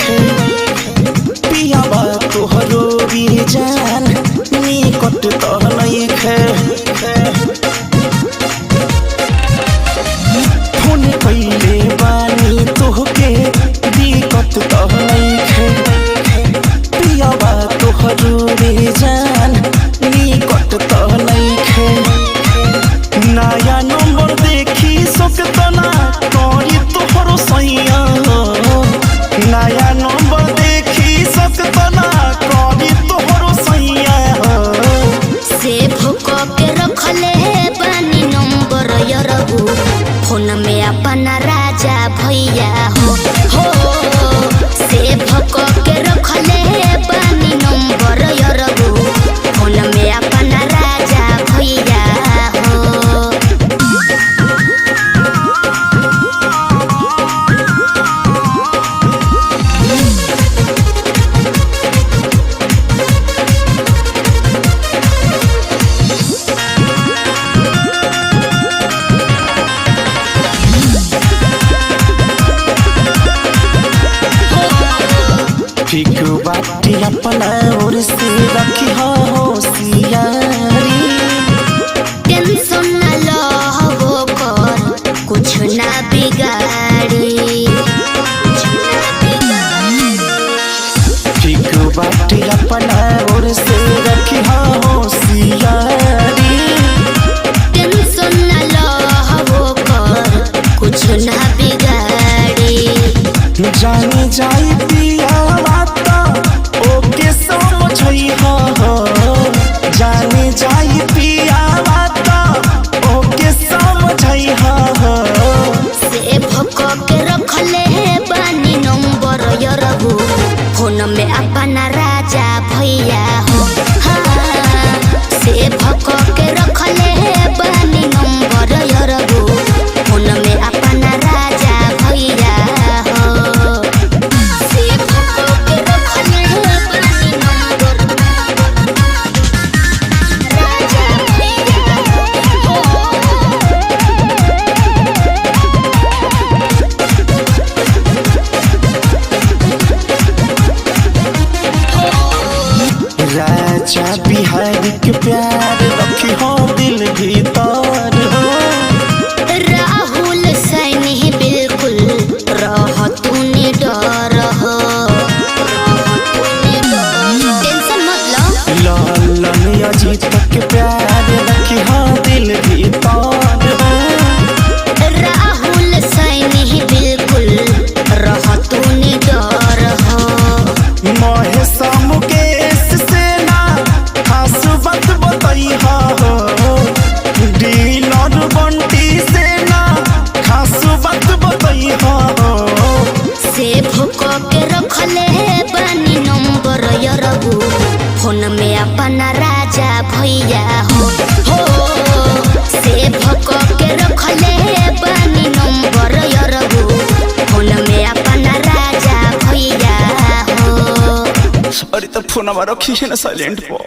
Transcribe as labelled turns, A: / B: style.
A: नइखे पियावा तोहरो जान निकट त नइखे फोन कइले बानी तोहके दिक्कत त नइखे पियावा तोहरो जान निकट त नइखे नया नंबर देखी सकतना करी तोहरो सैया नया नंबर देखी सकतना करी तोहरो सैया
B: से भूको के रखले बानी नंबर यरबू फोन में अपना राजा भैया हो से भूको के रखले बानी नंबर यरबू फोन में अपना राजा भैया हो।
A: ठीक बाटी अपना और से रखी होशियारी
B: टेंशन न लो कर कुछ ना बिगाड़ी
A: ठीक बाटी अपना और से रखी होशियारी
B: टेंशन न लो कर कुछ ना बिगाड़ी
A: जानी जाई पिया ओके समझई हो जानी जाई पिया ओके समझई हो
B: से भको के रखले बानी नंबर यरबू फोन में अपना राजा भैया हो से भको के रखले बानी नंबर यरबू फोन में अपना राजा भैया हो से भको के रखले बानी नंबर राजा भैया हो।
A: राजा बिहारी के प्यार रखी हो दिल भीतर हो
B: राहुल सैनी बिल्कुल रह तूने डर हो टेंशन मत लो
A: लालन अजीत के प्यार रखी हो दिल भीतर हो
B: राहुल सैनी बिल्कुल रह तूने डर हो
A: महेश मुकेश से ना खास बात बताई हो डीलर बंटी से ना खास बात बताई हो
B: से भूको के रखले बानी नंबर यरबू फोन में अपना राजा भैया हो से भूको के रखले बानी नंबर यरबू फोन में अपना राजा भैया हो।
A: अरे तो फोन रखी है ना साइलेंट पर।